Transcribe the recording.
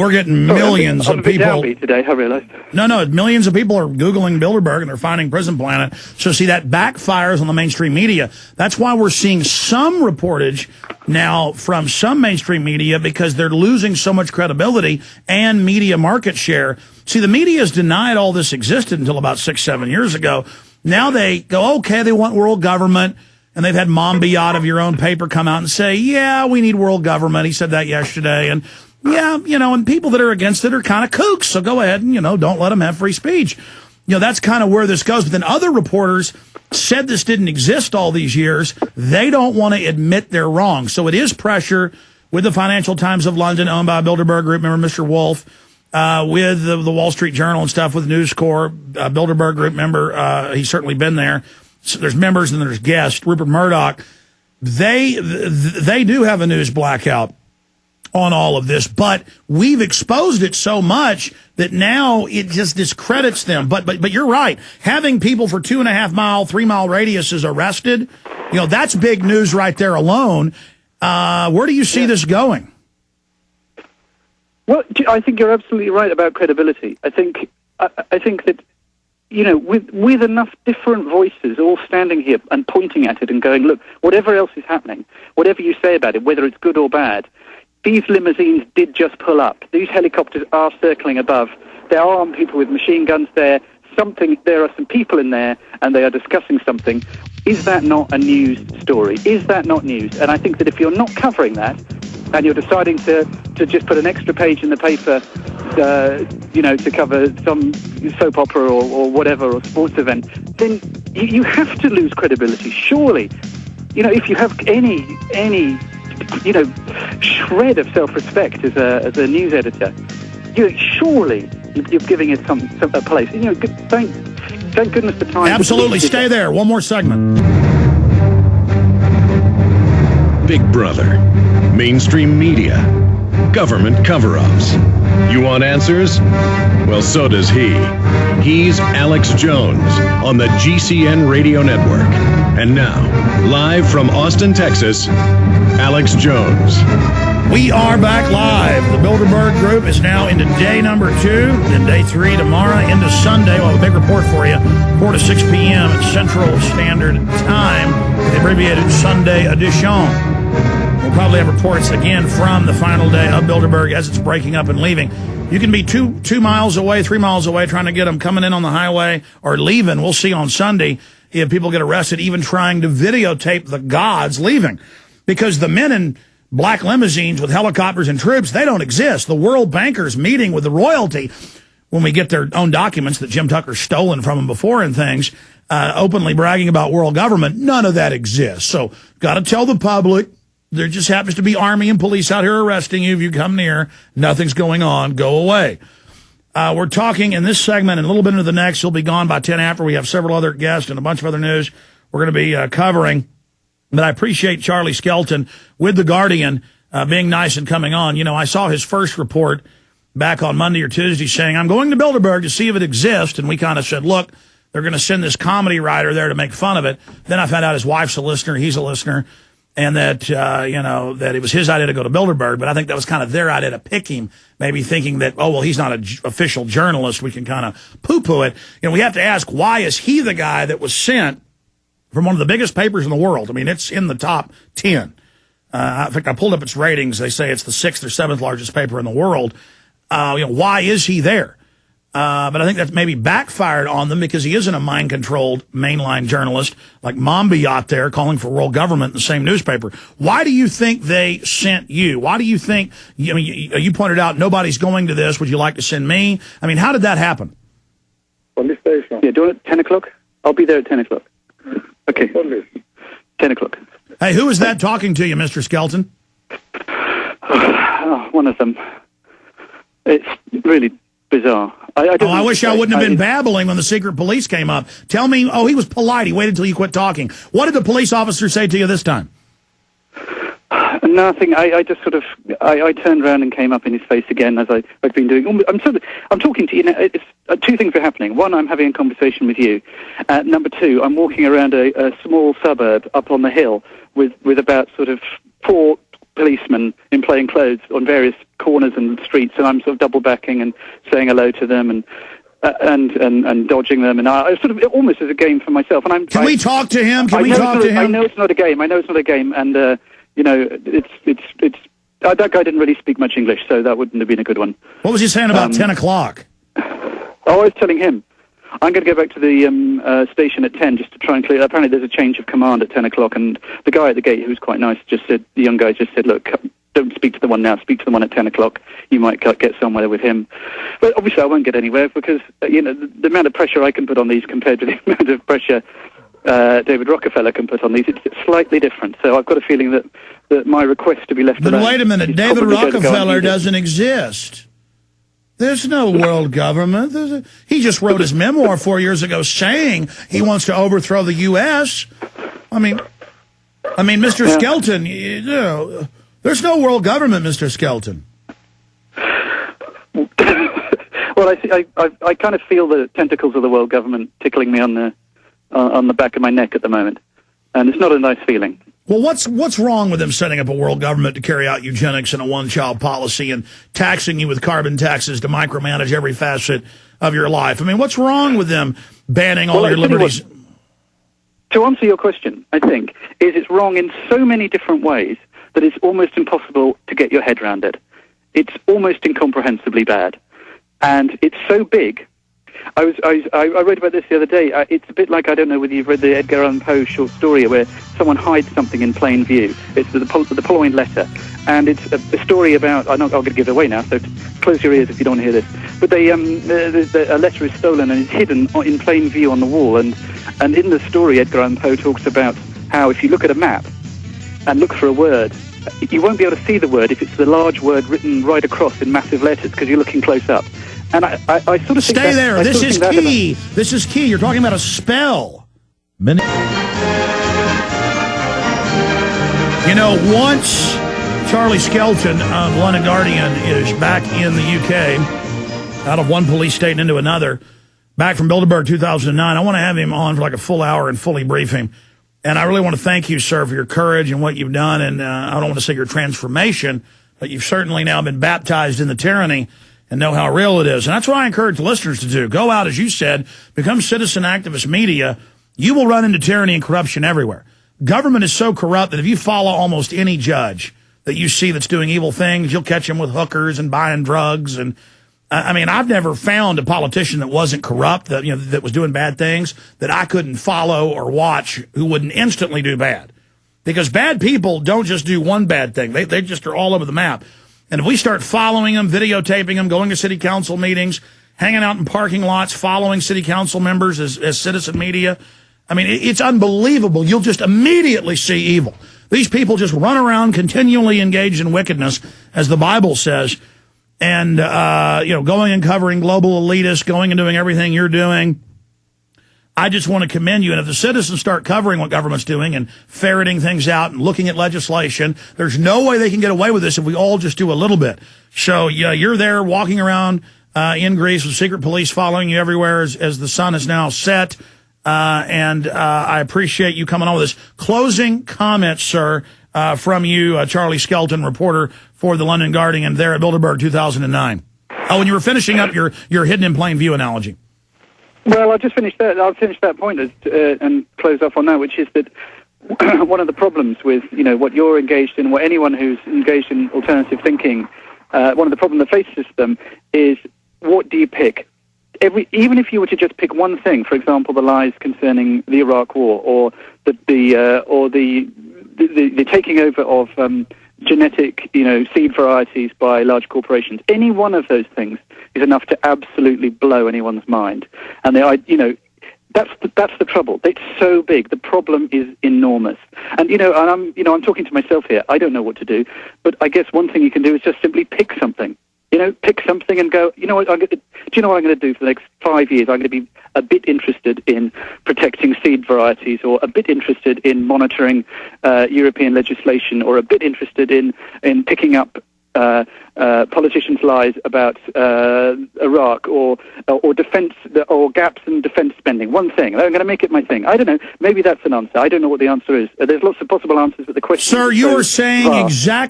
We're getting millions of people. I'm a bit downbeat today, I realized. No, millions of people are Googling Bilderberg and they're finding Prison Planet. So see, that backfires on the mainstream media. That's why we're seeing some reportage now from some mainstream media, because they're losing so much credibility and media market share. See, the media has denied all this existed until about 6-7 years ago. Now they go, okay, they want world government. And they've had Monbiot of your own paper come out and say, yeah, we need world government. He said that yesterday. And yeah, and people that are against it are kind of kooks. So go ahead and, don't let them have free speech. That's kind of where this goes. But then other reporters said this didn't exist all these years. They don't want to admit they're wrong. So it is pressure with the Financial Times of London, owned by a Bilderberg group member, Mr. Wolf, with the Wall Street Journal and stuff, with News Corp, Bilderberg group member. He's certainly been there. So there's members and there's guests. Rupert Murdoch. They do have a news blackout on all of this, but we've exposed it so much that now it just discredits them. But you're right. Having people for 2.5 mile, 3 mile radiuses arrested, that's big news right there alone. Where do you see this going? Well, I think you're absolutely right about credibility. I think that, with enough different voices all standing here and pointing at it and going, look, whatever else is happening, whatever you say about it, whether it's good or bad, these limousines did just pull up. These helicopters are circling above. There are armed people with machine guns there. There are some people in there, and they are discussing something. Is that not a news story? Is that not news? And I think that if you're not covering that, and you're deciding to just put an extra page in the paper, to cover some soap opera or whatever, or sports event, then you have to lose credibility. Surely, if you have any shred of self-respect as a news editor, surely you're giving it a place. Thank goodness the Times. Absolutely, stay there. One more segment. Big Brother, mainstream media, government cover-ups. You want answers? Well, so does he. He's Alex Jones on the GCN Radio Network. And now, live from Austin, Texas, Alex Jones. We are back live. The Bilderberg Group is now into day number 2, then day 3 tomorrow, into Sunday. We'll have a big report for you, 4 to 6 p.m. at Central Standard Time, the abbreviated Sunday edition. We'll probably have reports again from the final day of Bilderberg as it's breaking up and leaving. You can be 2 miles away, 3 miles away, trying to get them coming in on the highway or leaving. We'll see on Sunday if people get arrested, even trying to videotape the gods leaving. Because the men in black limousines with helicopters and troops, they don't exist. The world bankers meeting with the royalty, when we get their own documents that Jim Tucker's stolen from them before and things, openly bragging about world government, none of that exists. So got to tell the public, there just happens to be army and police out here arresting you. If you come near, nothing's going on. Go away. We're talking in this segment and a little bit into the next. You'll be gone by 10 after. We have several other guests and a bunch of other news we're going to be covering. But I appreciate Charlie Skelton with The Guardian being nice and coming on. I saw his first report back on Monday or Tuesday saying, I'm going to Bilderberg to see if it exists. And we kind of said, look, they're going to send this comedy writer there to make fun of it. Then I found out his wife's a listener. He's a listener. And that, that it was his idea to go to Bilderberg. But I think that was kind of their idea to pick him, maybe thinking that, he's not an official journalist. We can kind of poo-poo it. We have to ask, why is he the guy that was sent from one of the biggest papers in the world? I mean, it's in the top 10. In fact, I pulled up its ratings. They say it's the 6th or 7th largest paper in the world. Why is he there? But I think that's maybe backfired on them because he isn't a mind-controlled mainline journalist like Monbiot there calling for world government in the same newspaper. Why do you think they sent you? Why do you think, you pointed out nobody's going to this. Would you like to send me? I mean, how did that happen? Police station. Yeah, do it at 10 o'clock? I'll be there at 10 o'clock. Okay. 10 o'clock. Hey, who is that talking to you, Mr. Skelton? One of them. It's really bizarre. I wish I wouldn't have been babbling when the secret police came up. Tell me, he was polite. He waited till you quit talking. What did the police officer say to you this time? Nothing. I just sort of, I turned around and came up in his face again, as I've been doing. I'm talking to you. It's, 2 things are happening. One, I'm having a conversation with you. Number 2, I'm walking around a small suburb up on the hill with about sort of 4 policemen in plain clothes on various corners and streets, and I'm sort of double backing and saying hello to them and dodging them, and I sort of almost as a game for myself. And Can we talk to him? Can we talk to him? I know it's not a game. And that guy didn't really speak much English, so that wouldn't have been a good one. What was he saying about 10 o'clock? I was telling him, I'm going to go back to the station at 10 just to try and clear. Apparently there's a change of command at 10 o'clock, and the guy at the gate, who was quite nice, the young guy just said, look, don't speak to the one now, speak to the one at 10 o'clock. You might get somewhere with him. But obviously I won't get anywhere because, the amount of pressure I can put on these compared to the amount of pressure David Rockefeller can put on these, it's slightly different. So I've got a feeling that my request to be left alone... But wait a minute, David Rockefeller doesn't exist. There's no world government. He just wrote his memoir 4 years ago saying he wants to overthrow the U.S. I mean, Mr. Skelton, there's no world government, Mr. Skelton. Well, I kind of feel the tentacles of the world government tickling me on the back of my neck at the moment, and it's not a nice feeling. Well, what's wrong with them setting up a world government to carry out eugenics and a one-child policy and taxing you with carbon taxes to micromanage every facet of your life? I mean, what's wrong with them banning all your liberties? To answer your question, I think, is it's wrong in so many different ways that it's almost impossible to get your head around it. It's almost incomprehensibly bad. And it's so big. I read about this the other day. It's a bit like, I don't know whether you've read the Edgar Allan Poe short story where someone hides something in plain view. It's the following letter. And it's a story about, I'm going to give it away now, so close your ears if you don't want to hear this. But a letter is stolen and it's hidden in plain view on the wall. And in the story, Edgar Allan Poe talks about how if you look at a map and look for a word, you won't be able to see the word if it's the large word written right across in massive letters because you're looking close up. And I sort of think Stay there. This is key. This is key. You're talking about a spell. Once Charlie Skelton of London Guardian is back in the UK, out of one police state and into another, back from Bilderberg 2009, I want to have him on for like a full hour and fully brief him. And I really want to thank you, sir, for your courage and what you've done. And I don't want to say your transformation, but you've certainly now been baptized in the tyranny and know how real it is. And that's what I encourage listeners to do. Go out, as you said, become citizen activist media. You will run into tyranny and corruption everywhere. Government is so corrupt that if you follow almost any judge that you see that's doing evil things, you'll catch him with hookers and buying drugs. And I've never found a politician that wasn't corrupt, that was doing bad things, that I couldn't follow or watch who wouldn't instantly do bad. Because bad people don't just do one bad thing. They just are all over the map. And if we start following them, videotaping them, going to city council meetings, hanging out in parking lots, following city council members as citizen media, it's unbelievable. You'll just immediately see evil. These people just run around continually engaged in wickedness, as the Bible says, and, going and covering global elitists, going and doing everything you're doing. I just want to commend you. And if the citizens start covering what government's doing and ferreting things out and looking at legislation, there's no way they can get away with this if we all just do a little bit. So, you're there walking around in Greece with secret police following you everywhere as the sun is now set. And I appreciate you coming on with this. Closing comments, sir, from you, Charlie Skelton, reporter for the London Guardian there at Bilderberg 2009. Oh, and you were finishing up your hidden in plain view analogy. Well, I'll finish that point and close off on that, which is that one of the problems with what you're engaged in, what anyone who's engaged in alternative thinking, one of the problems that faces them is, what do you pick? Even if you were to just pick one thing, for example, the lies concerning the Iraq War, or the taking over of genetic seed varieties by large corporations, any one of those things is enough to absolutely blow anyone's mind. And that's the trouble. It's so big. The problem is enormous. And I'm talking to myself here. I don't know what to do, but I guess one thing you can do is just simply pick something. Pick something and go, do you know what I'm going to do for the next 5 years? I'm going to be a bit interested in protecting seed varieties, or a bit interested in monitoring European legislation, or a bit interested in picking up politicians' lies about Iraq, or defense, or gaps in defense spending. One thing. I'm going to make it my thing. I don't know. Maybe that's an answer. I don't know what the answer is. There's lots of possible answers, but the question. Sir, you are saying exactly.